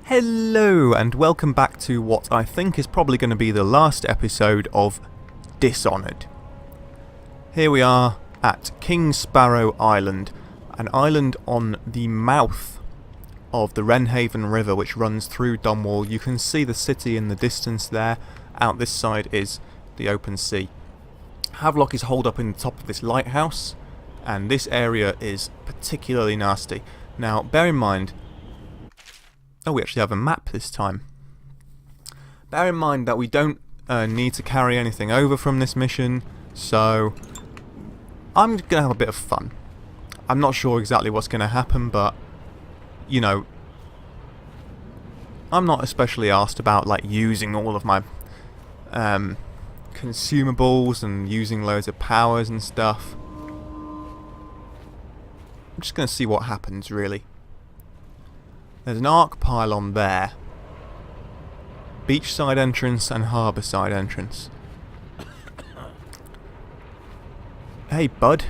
Hello and welcome back to what I think is probably going to be the last episode of Dishonored. Here we are at Kingsparrow Island, an island on the mouth of the Wrenhaven River which runs through Dunwall. You can see the city in the distance there. Out this side is the open sea. Havelock is holed up in the top of this lighthouse, and this area is particularly nasty. Now bear in mind, oh, we actually have a map this time. Bear in mind that we don't need to carry anything over from this mission, so I'm going to have a bit of fun. I'm not sure exactly what's going to happen, but, you know, I'm not especially asked about, like, using all of my consumables and using loads of powers and stuff. I'm just going to see what happens, really. There's an arc pylon there. Beachside entrance and harbourside entrance. Hey, bud.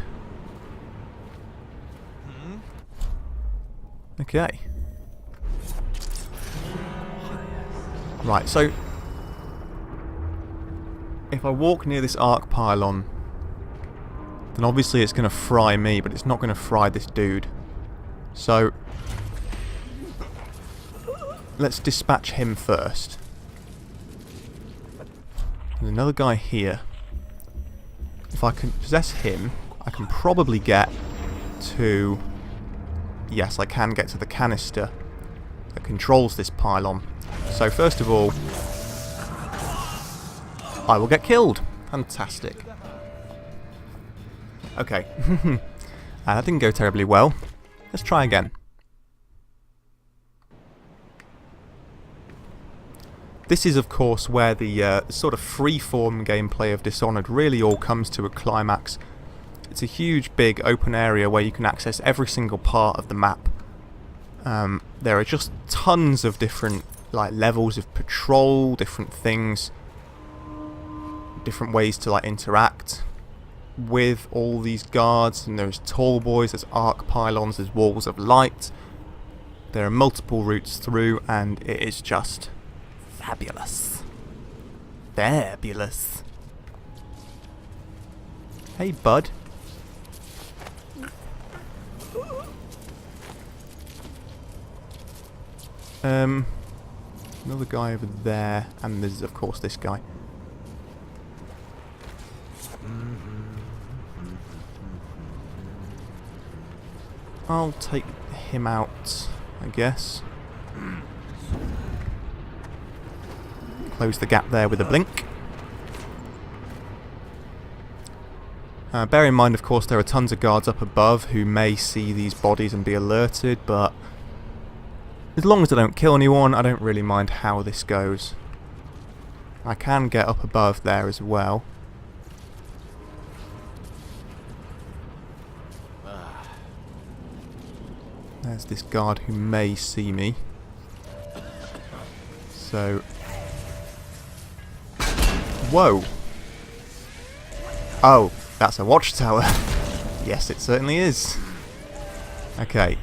Okay. Right, so if I walk near this arc pylon, then obviously it's going to fry me, but it's not going to fry this dude. So let's dispatch him first. There's another guy here. If I can possess him, I can probably get to... Yes, I can get to the canister that controls this pylon. So first of all, I will get killed. Fantastic. Okay. That didn't go terribly well. Let's try again. This is, of course, where the sort of free-form gameplay of Dishonored really all comes to a climax. It's a huge, big, open area where you can access every single part of the map. There are just tons of different levels of patrol, different things, different ways to interact with all these guards. And there's tall boys, there's arc pylons, there's walls of light. There are multiple routes through, and it is just fabulous. Fabulous. Hey, bud. Another guy over there, and there's of course this guy. I'll take him out, I guess. Close the gap there with a blink. Bear in mind, of course, there are tons of guards up above who may see these bodies and be alerted, but as long as I don't kill anyone, I don't really mind how this goes. I can get up above there as well. There's this guard who may see me. So... Whoa! Oh, that's a watchtower. Yes, it certainly is. Okay.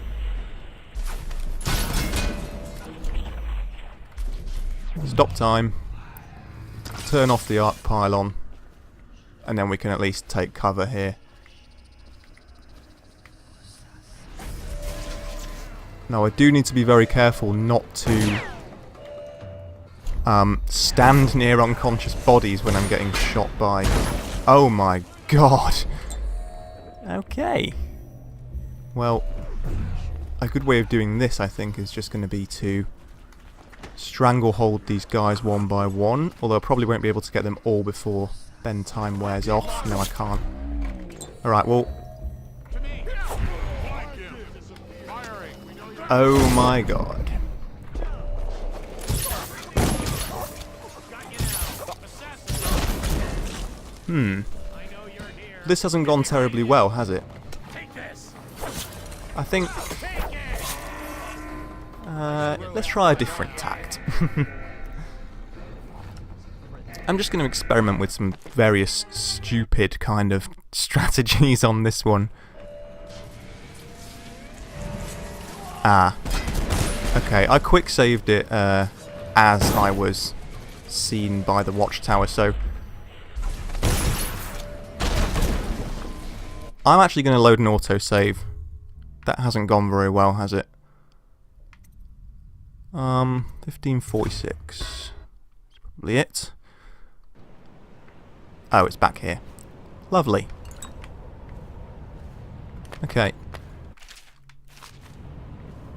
Stop time. Turn off the arc pylon. And then we can at least take cover here. Now I do need to be very careful not to stand near unconscious bodies when I'm getting shot by... Oh my god! Okay. Well, a good way of doing this, I think, is just going to be to stranglehold these guys one by one, although I probably won't be able to get them all before then time wears off. No, I can't. Alright, well... Oh my god. This hasn't gone terribly well, has it? I think... let's try a different tact. I'm just going to experiment with some various stupid kind of strategies on this one. Ah. Okay, I quick saved it as I was seen by the watchtower, so I'm actually going to load an autosave. That hasn't gone very well, has it? 1546. That's probably it. Oh, it's back here. Lovely. Okay.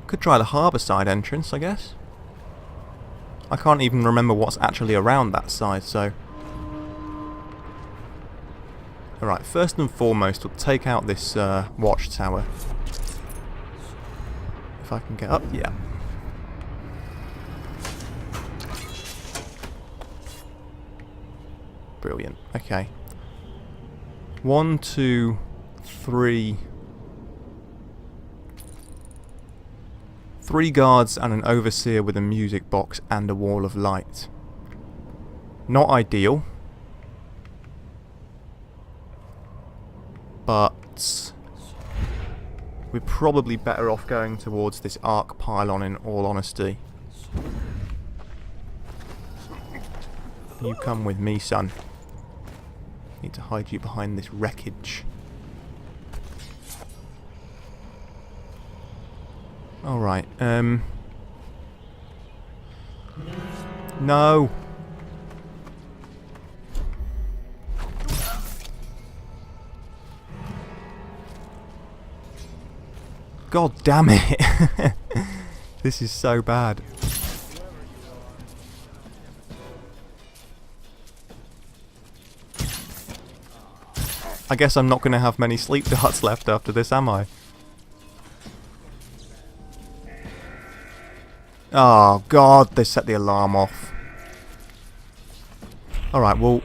Could try the harbour side entrance, I guess. I can't even remember what's actually around that side, so... Alright, first and foremost, we'll take out this watchtower. If I can get up, yeah. Brilliant, okay. 1, 2, 3... 3 guards and an overseer with a music box and a wall of light. Not ideal. But we're probably better off going towards this arc pylon in all honesty. You come with me, son. Need to hide you behind this wreckage. Alright, no! God damn it! This is so bad. I guess I'm not going to have many sleep darts left after this, am I? Oh god, they set the alarm off. Alright, well...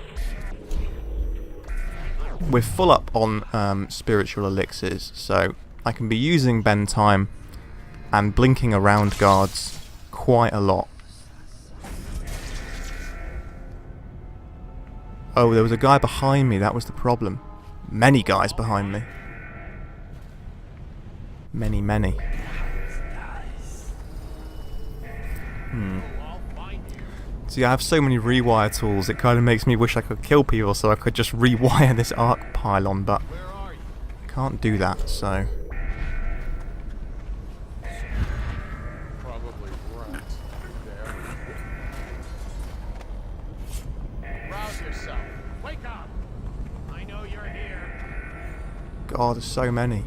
we're full up on spiritual elixirs, so I can be using bend time and blinking around guards quite a lot. Oh, there was a guy behind me, that was the problem. Many guys behind me. Many. See, I have so many rewire tools, it kind of makes me wish I could kill people so I could just rewire this arc pylon, but I can't do that, so... Probably right. There. Rouse yourself. Wake up. I know you're here. God, there's so many.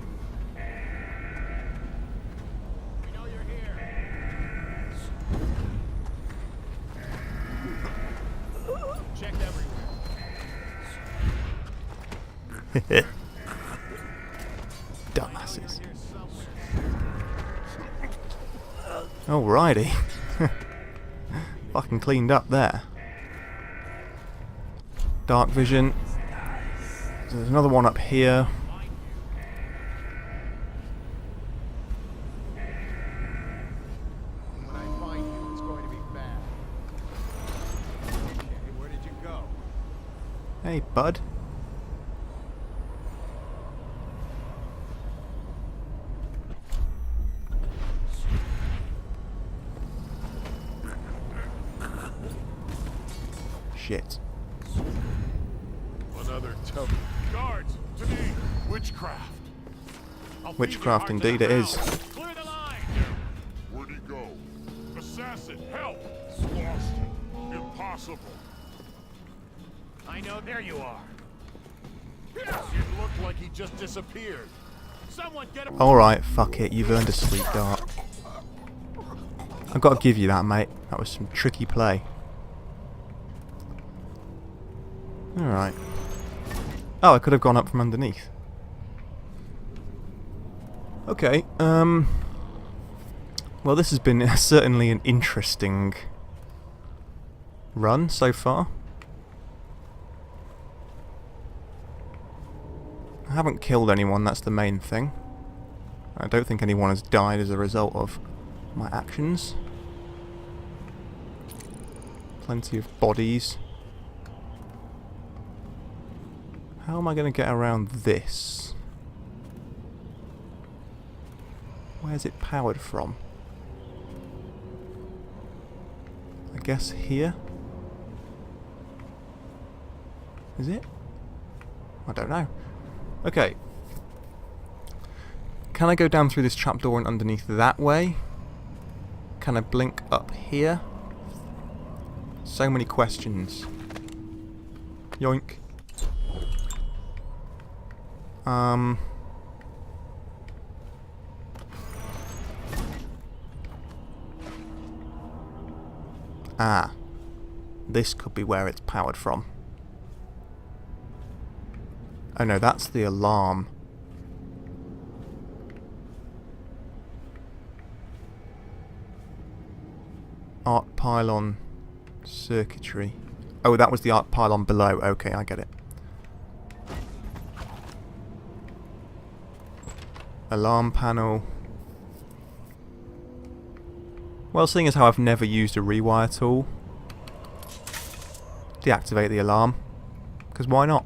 Dumbasses. Alrighty. Fucking cleaned up there. Dark vision. So there's another one up here. When I find you, it's going to be bad. Okay, where did you go? Hey, bud. Shit. Another token. Guards, to me, witchcraft. Witchcraft indeed it is. Clear the line. Where'd he go? Assassin, help! Lost. Impossible. I know, there you are. It looked like he just disappeared. Someone get him. Alright, fuck it, you've earned a sleep dart. I've got to give you that, mate. That was some tricky play. Alright. Oh, I could have gone up from underneath. Okay, well, this has been certainly an interesting run so far. I haven't killed anyone, that's the main thing. I don't think anyone has died as a result of my actions. Plenty of bodies. How am I going to get around this? Where's it powered from? guess here? Is it? I don't know. Okay. Can I go down through this trapdoor and underneath that way? Can I blink up here? So many questions. Yoink. Ah. This could be where it's powered from. Oh no, that's the alarm. Arc pylon circuitry. Oh, that was the arc pylon below. Okay, I get it. Alarm panel. Well, seeing as how I've never used a rewire tool, deactivate the alarm. Because why not?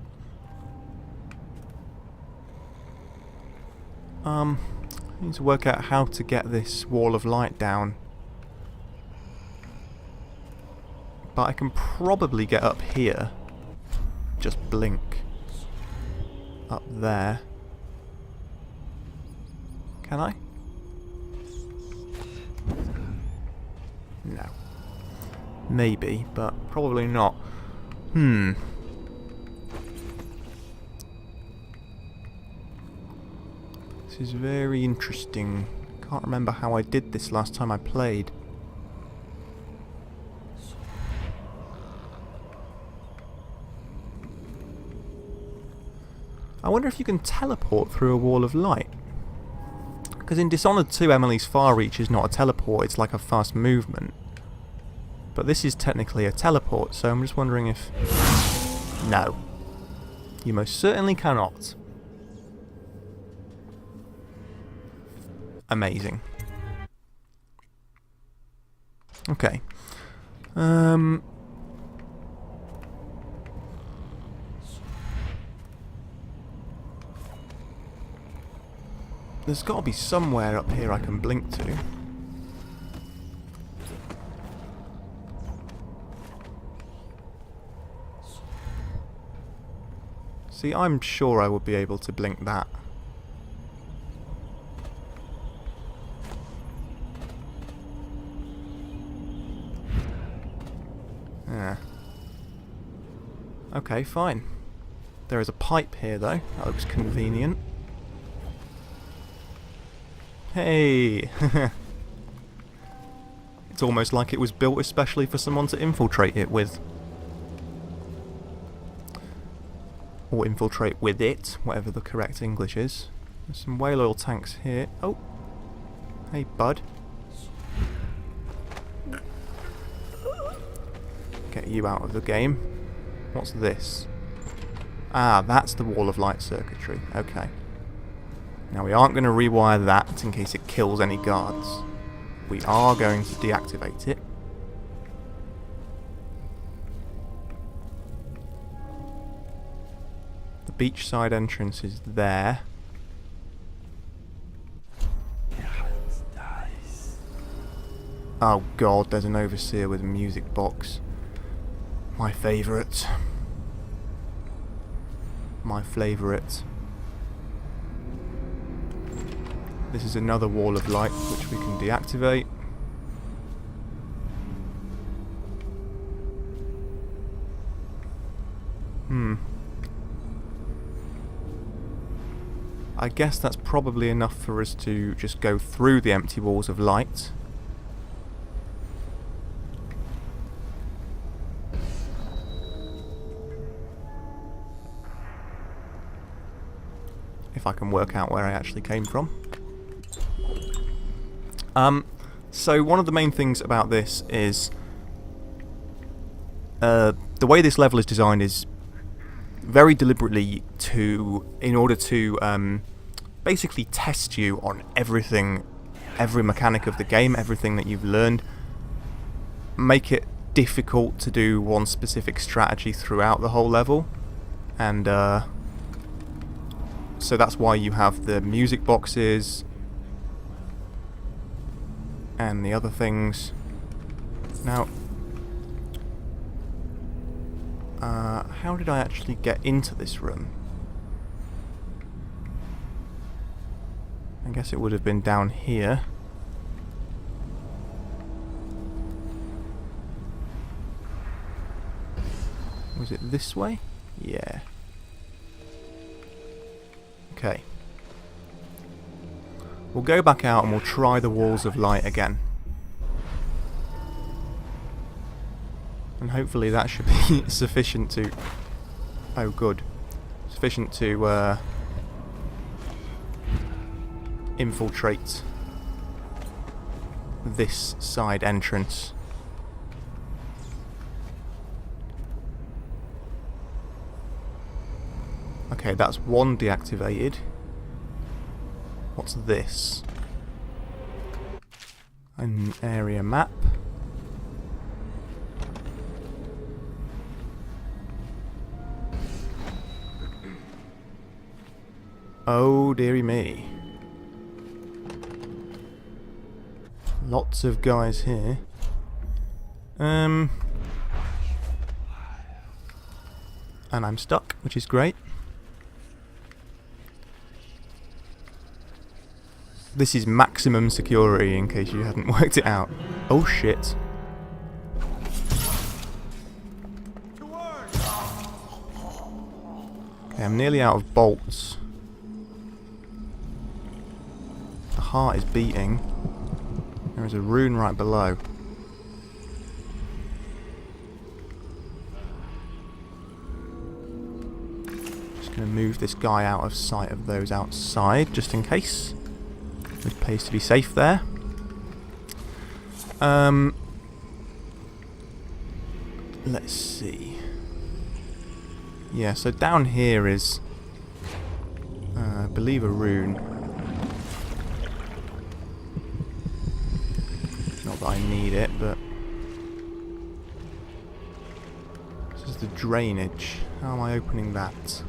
I need to work out how to get this wall of light down. But I can probably get up here. Just blink. Up there. Can I? No. Maybe, but probably not. This is very interesting. Can't remember how I did this last time I played. I wonder if you can teleport through a wall of light. Because in Dishonored 2, Emily's Far Reach is not a teleport, it's like a fast movement. But this is technically a teleport, so I'm just wondering if... No. You most certainly cannot. Amazing. Okay. There's got to be somewhere up here I can blink to. See, I'm sure I would be able to blink that. Yeah. Okay, fine. There is a pipe here, though. That looks convenient. Hey! It's almost like it was built especially for someone to infiltrate it with. Or infiltrate with it, whatever the correct English is. There's some whale oil tanks here. Oh! Hey, bud. Get you out of the game. What's this? Ah, that's the wall of light circuitry. Okay. Now we aren't going to rewire that in case it kills any guards. We are going to deactivate it. The beachside entrance is there. Oh god, there's an overseer with a music box. My favourite. My favourite. This is another wall of light which we can deactivate. I guess that's probably enough for us to just go through the empty walls of light. If I can work out where I actually came from. So one of the main things about this is the way this level is designed is very deliberately in order to basically test you on everything, every mechanic of the game, everything that you've learned. Make it difficult to do one specific strategy throughout the whole level, and so that's why you have the music boxes and the other things. Now, How did I actually get into this room? I guess it would have been down here. Was it this way? Yeah. Okay. We'll go back out and we'll try the walls of light again. And hopefully that should be sufficient to... Oh, good. Sufficient to infiltrate this side entrance. Okay, that's one deactivated. What's this? An area map. Oh, dearie me. Lots of guys here. And I'm stuck, which is great. This is maximum security, in case you hadn't worked it out. Oh shit. Okay, I'm nearly out of bolts. The heart is beating. There is a rune right below. Just going to move this guy out of sight of those outside, just in case. It pays to be safe there. Let's see. Yeah, so down here is, I believe, a rune. Not that I need it, but this is the drainage. How am I opening that?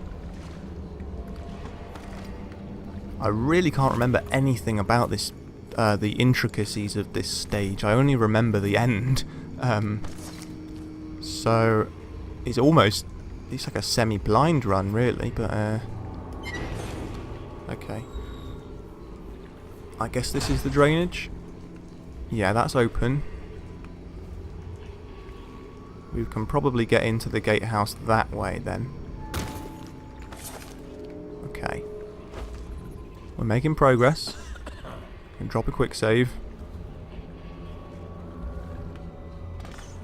I really can't remember anything about this, the intricacies of this stage. I only remember the end. So it's like a semi-blind run, really, but okay. I guess this is the drainage. Yeah, that's open. We can probably get into the gatehouse that way then. Okay. We're making progress. Can drop a quick save.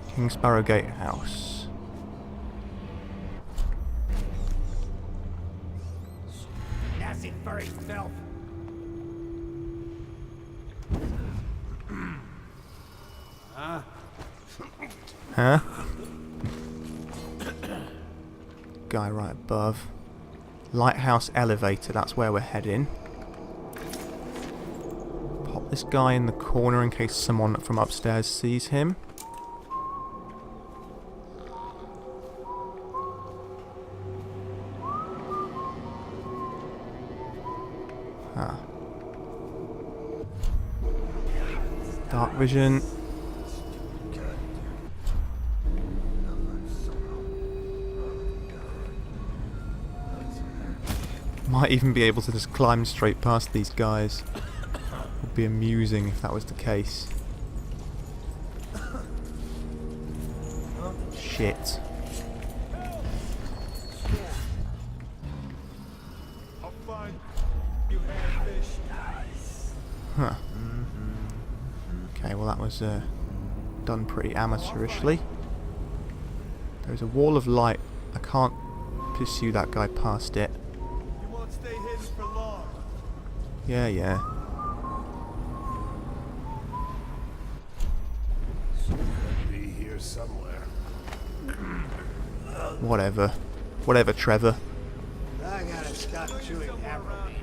Kingsparrow Gatehouse. Acid furry filth. Huh? Guy right above. Lighthouse elevator, that's where we're heading. Pop this guy in the corner in case someone from upstairs sees him. Huh. Dark vision. Might even be able to just climb straight past these guys. Would be amusing if that was the case. Shit. Huh. Okay, well that was done pretty amateurishly. There's a wall of light. I can't pursue that guy past it. Stay hidden for long. Yeah, yeah. Be here somewhere. Whatever. Whatever, Trevor. I gotta stop chewing heroin.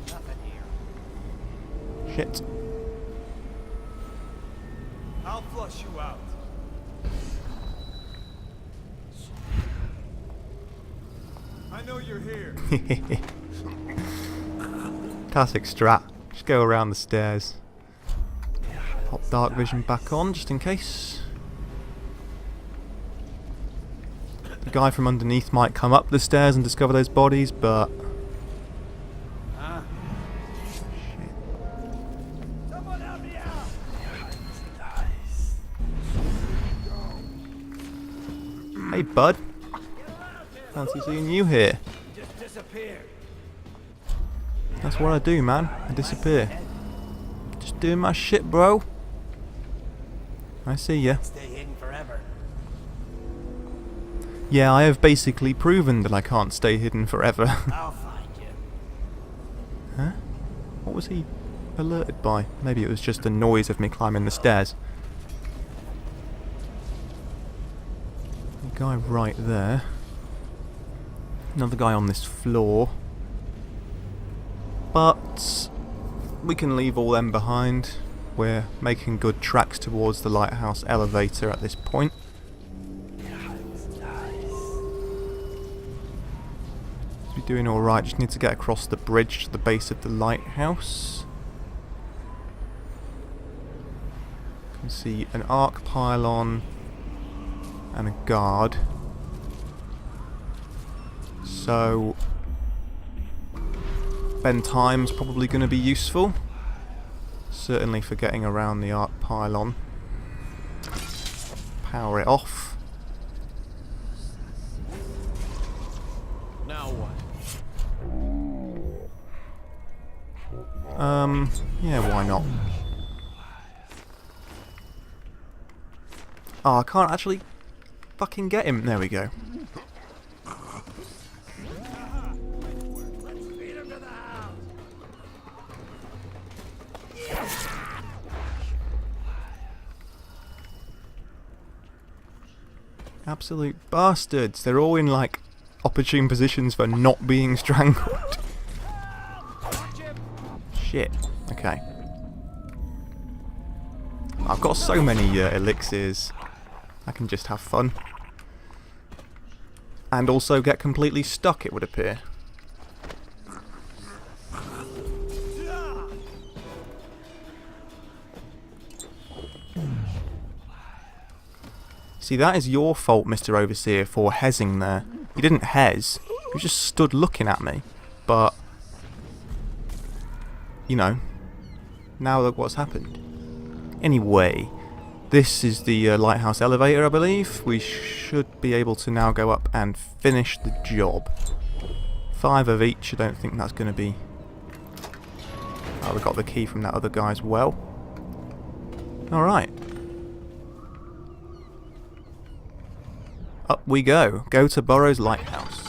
Nothing here. Shit. I'll flush you out. I know you're here. Classic strat. Just go around the stairs. Pop dark vision back on, just in case. The guy from underneath might come up the stairs and discover those bodies, but... Shit. Someone help me out! Hey, bud. Fancy seeing you here. Just disappear. That's what I do, man. I disappear. Just doing my shit, bro. I see ya. Stay hidden forever. Yeah, I have basically proven that I can't stay hidden forever. I'll find you. Huh? What was he alerted by? Maybe it was just the noise of me climbing the stairs. The guy right there. Another guy on this floor. But we can leave all them behind. We're making good tracks towards the lighthouse elevator at this point. We're doing alright, just need to get across the bridge to the base of the lighthouse. You can see an arc pylon and a guard. So spend time's probably going to be useful. Certainly for getting around the arc pylon. Power it off. Now what? Yeah, why not? Oh, I can't actually fucking get him. There we go. Absolute bastards. They're all in, like, opportune positions for not being strangled. Shit. Okay. I've got so many elixirs. I can just have fun. And also get completely stuck, it would appear. See, that is your fault, Mr. Overseer, for hezing there. You didn't hez. You just stood looking at me. But, you know, now look what's happened. Anyway, this is the lighthouse elevator, I believe. We should be able to now go up and finish the job. 5 of each. I don't think that's going to be... Oh, we got the key from that other guy as well. Alright. Up we go. Go to Burroughs Lighthouse.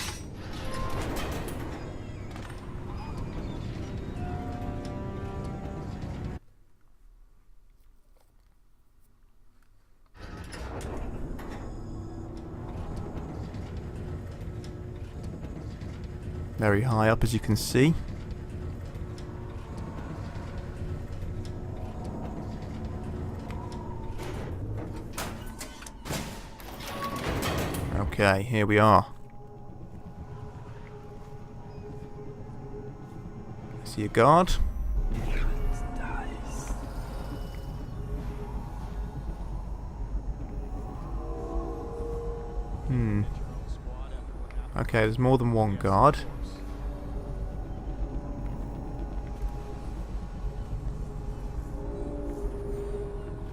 Very high up, as you can see. Okay, here we are. I see a guard. Okay, there's more than one guard.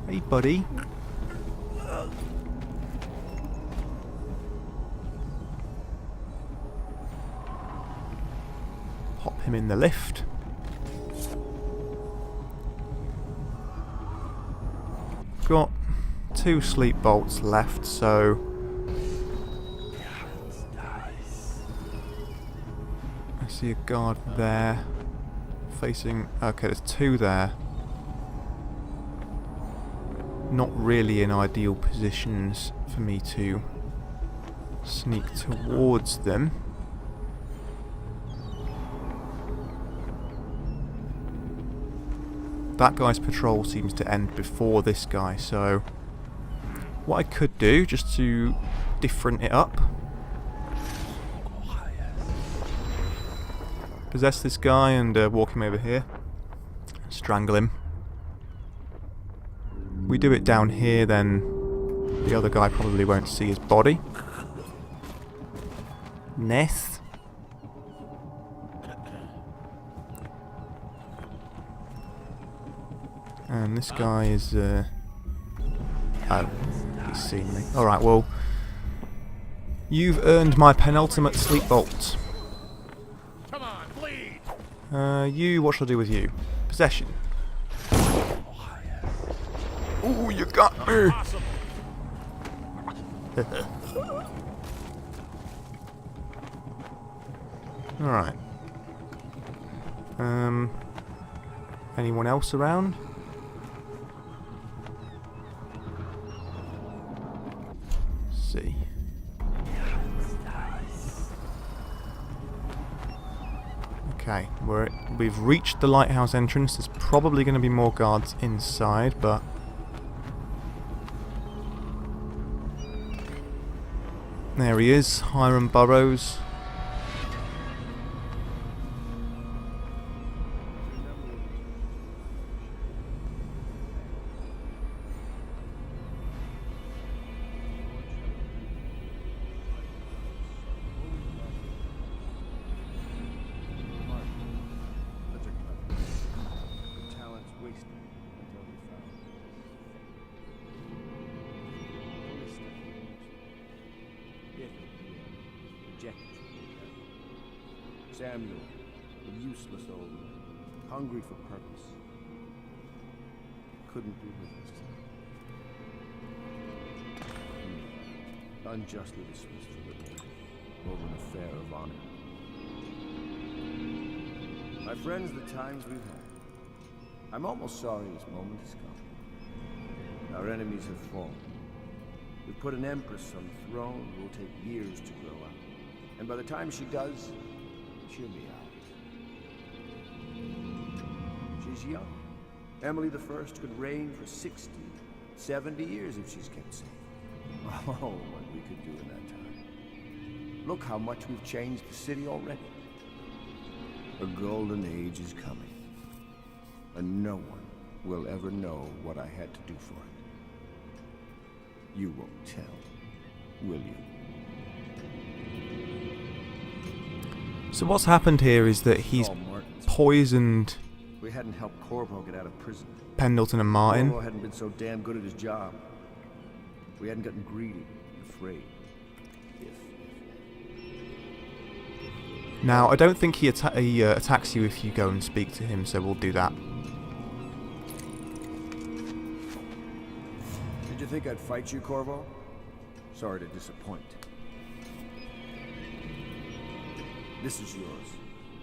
Hey, buddy. Pop him in the lift. Got 2 sleep bolts left, so I see a guard there facing... Okay, there's 2 there. Not really in ideal positions for me to sneak towards them. That guy's patrol seems to end before this guy, so what I could do, just to different it up, possess this guy and walk him over here, strangle him. We do it down here, then the other guy probably won't see his body. Ness. And this guy is, oh, he's seen me. Alright, well, you've earned my penultimate sleep bolt. Come on, bleed! You, what shall I do with you? Possession. Ooh, you got me! Possible. Alright. Anyone else around? Let's see. Okay, we've reached the lighthouse entrance. There's probably going to be more guards inside, but there he is, Hiram Burrows. Samuel, a useless old man, hungry for purpose, couldn't be with us today. Unjustly dismissed from the board over an affair of honor. My friends, the times we've had. I'm almost sorry this moment has come. Our enemies have fallen. We've put an empress on the throne who will take years to grow up. And by the time she does, she'll be out. She's young. Emily the First could reign for 60, 70 years if she's kept safe. Oh, what we could do in that time. Look how much we've changed the city already. A golden age is coming. And no one will ever know what I had to do for it. You won't tell, will you? So what's happened here is that he's poisoned We hadn't helped Corvo get out of prison. Pendleton and Martin. Corvo hadn't been so damn good at his job. We hadn't gotten greedy and afraid. Now, I don't think he attacks you if you go and speak to him, so we'll do that. Did you think I'd fight you, Corvo? Sorry to disappoint. This is yours.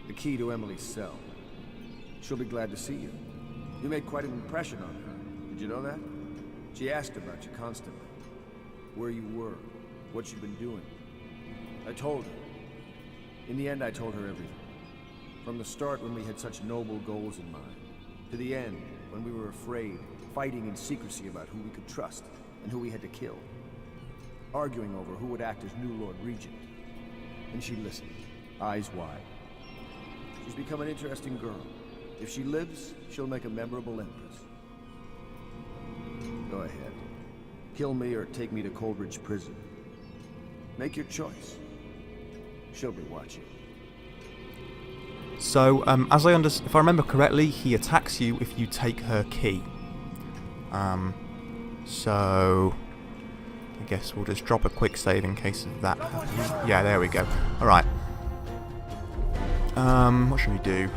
The key to Emily's cell. She'll be glad to see you. You made quite an impression on her. Did you know that? She asked about you constantly. Where you were. What you've been doing. I told her. In the end, I told her everything. From the start, when we had such noble goals in mind, to the end, when we were afraid, fighting in secrecy about who we could trust and who we had to kill. Arguing over who would act as new Lord Regent. And she listened, eyes wide. She's become an interesting girl. If she lives, she'll make a memorable empress. Go ahead. Kill me or take me to Coldridge Prison. Make your choice. She'll be watching. So, if I remember correctly, he attacks you if you take her key. So I guess we'll just drop a quick save in case of that happens. Yeah, there we go. Alright. What should we do?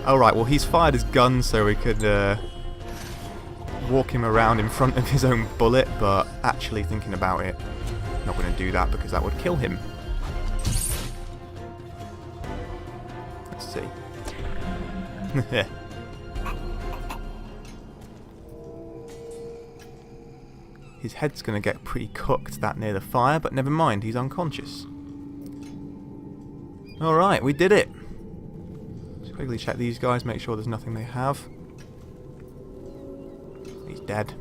Alright, well he's fired his gun so we could walk him around in front of his own bullet, but actually thinking about it, not going to do that because that would kill him. Let's see. His head's going to get pretty cooked that near the fire, but never mind, he's unconscious. Alright, we did it. Let's quickly check these guys, make sure there's nothing they have. He's dead.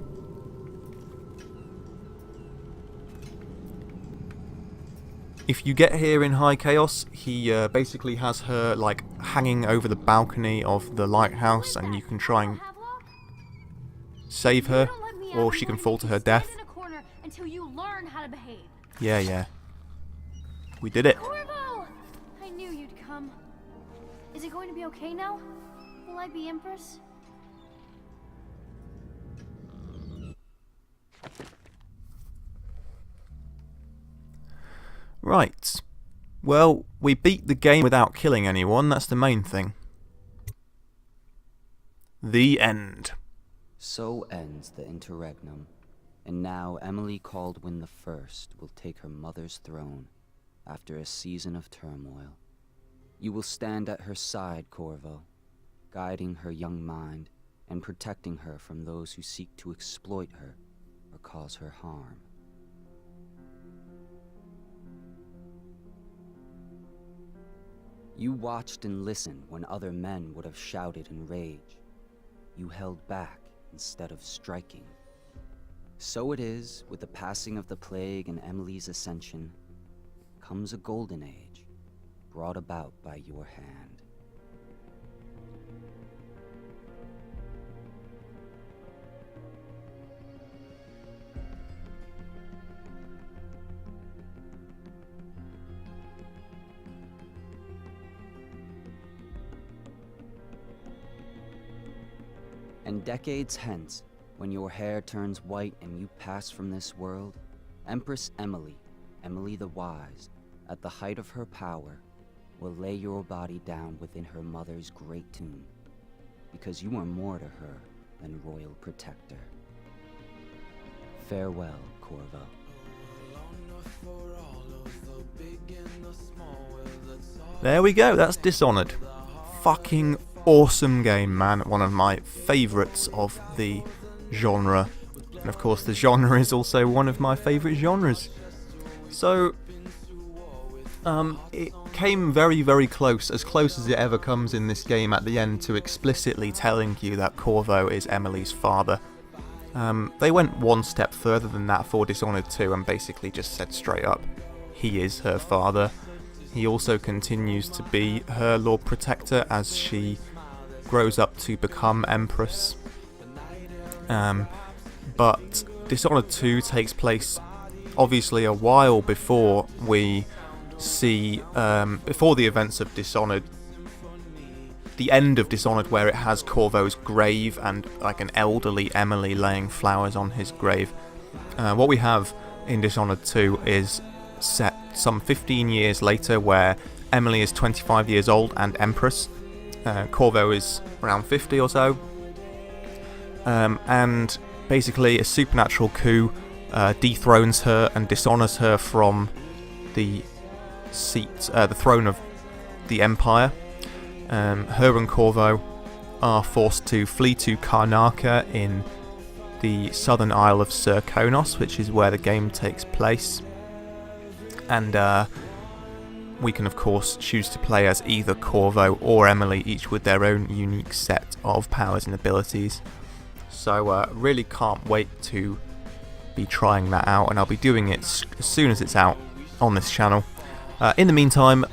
If you get here in High Chaos, he basically has her like hanging over the balcony of the lighthouse, and you can try and save her, or she can fall to her death. Until you learn how to behave. Yeah. We did it. Corvo! I knew you'd come. Is it going to be okay now? Will I be Empress? Right. Well, we beat the game without killing anyone, that's the main thing. The end. So ends the interregnum, and now Emily Caldwin the First will take her mother's throne after a season of turmoil. You will stand at her side, Corvo, guiding her young mind and protecting her from those who seek to exploit her or cause her harm. You watched and listened when other men would have shouted in rage. You held back instead of striking. So it is, with the passing of the plague and Emily's ascension, comes a golden age, brought about by your hand. And decades hence, when your hair turns white and you pass from this world, Empress Emily, Emily the Wise, at the height of her power, will lay your body down within her mother's great tomb, because you are more to her than royal protector. Farewell, Corvo. There we go, that's Dishonored. Fucking awesome game, man. One of my favourites of the genre. And of course the genre is also one of my favourite genres. So, it came very, very close as it ever comes in this game at the end, to explicitly telling you that Corvo is Emily's father. They went one step further than that for Dishonored 2 and basically just said straight up, he is her father. He also continues to be her Lord Protector as she grows up to become Empress. But Dishonored 2 takes place obviously a while before we see, before the events of Dishonored, the end of Dishonored, where it has Corvo's grave and like an elderly Emily laying flowers on his grave. What we have in Dishonored 2 is set some 15 years later, where Emily is 25 years old and Empress. Corvo is around 50 or so. And basically a supernatural coup dethrones her and dishonours her from the seat, the throne of the Empire. Her and Corvo are forced to flee to Karnaca in the southern isle of Serkonos, which is where the game takes place. And we can of course choose to play as either Corvo or Emily, each with their own unique set of powers and abilities. So really can't wait to be trying that out, and I'll be doing it as soon as it's out on this channel. In the meantime,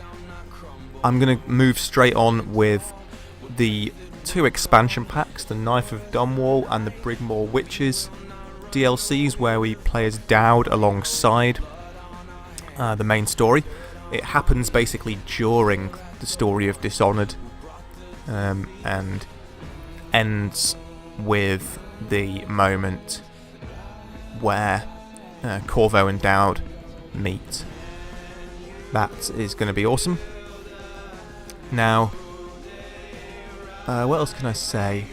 I'm going to move straight on with the two expansion packs, the Knife of Dunwall and the Brigmore Witches DLCs, where we play as Dowd alongside the main story. It happens basically during the story of Dishonored, and ends with the moment where Corvo and Dowd meet. That is going to be awesome. Now, what else can I say?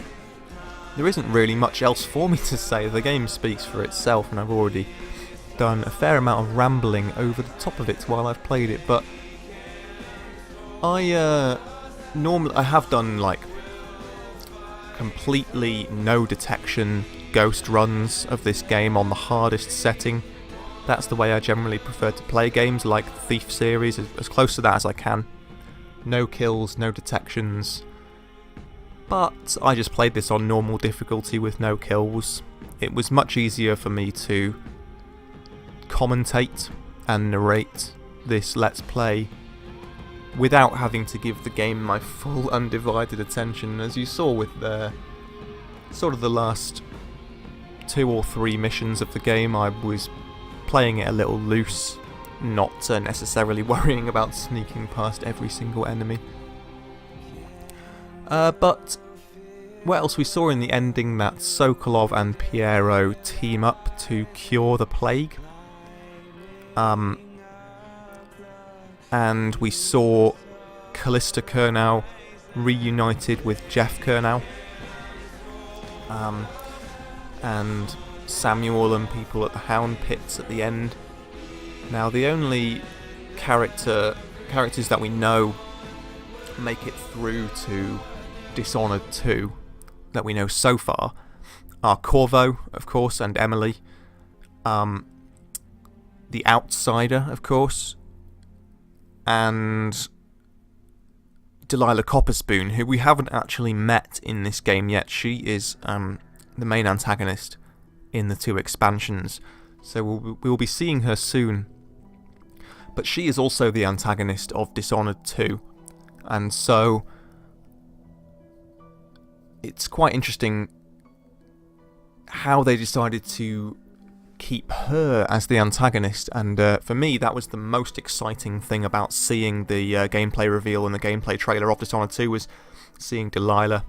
There isn't really much else for me to say. The game speaks for itself, and I've already done a fair amount of rambling over the top of it while I've played it. But I have done like completely no detection ghost runs of this game on the hardest setting. That's the way I generally prefer to play games like the Thief series, as close to that as I can. No kills, no detections. But I just played this on normal difficulty with no kills. It was much easier for me to commentate and narrate this Let's Play without having to give the game my full undivided attention. As you saw with the sort of the last 2 or 3 missions of the game, I was playing it a little loose not necessarily worrying about sneaking past every single enemy. But what else we saw in the ending, that Sokolov and Piero team up to cure the plague. And we saw Callista Kurnow reunited with Jeff Kurnow. And Samuel and people at the Hound Pits at the end. Now, the only characters that we know make it through to Dishonored 2 that we know so far are Corvo, of course, and Emily. The Outsider, of course, and Delilah Copperspoon, who we haven't actually met in this game yet. She is the main antagonist in the 2 expansions, so we'll be seeing her soon. But she is also the antagonist of Dishonored 2, and so it's quite interesting how they decided to keep her as the antagonist, and for me that was the most exciting thing about seeing the gameplay reveal and the gameplay trailer of Dishonored 2, was seeing Delilah.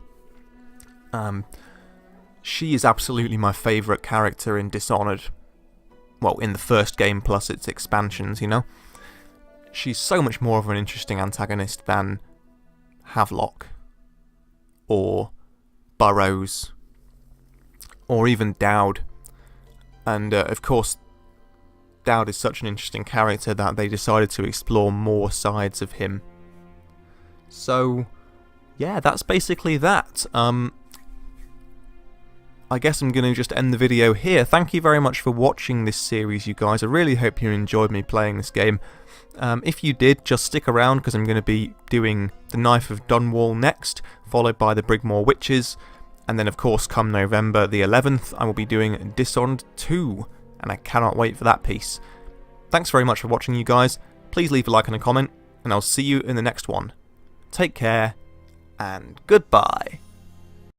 She is absolutely my favourite character in Dishonored. Well, in the first game plus its expansions, you know. She's so much more of an interesting antagonist than Havelock, or Burroughs, or even Dowd. And of course, Dowd is such an interesting character that they decided to explore more sides of him. So, yeah, that's basically that. I guess I'm going to just end the video here. Thank you very much for watching this series, you guys. I really hope you enjoyed me playing this game. If you did, just stick around, because I'm going to be doing The Knife of Dunwall next, followed by The Brigmore Witches, and then of course come November the 11th I will be doing Dishonored 2, and I cannot wait for that piece. Thanks very much for watching, you guys. Please leave a like and a comment, and I'll see you in the next one. Take care, and goodbye.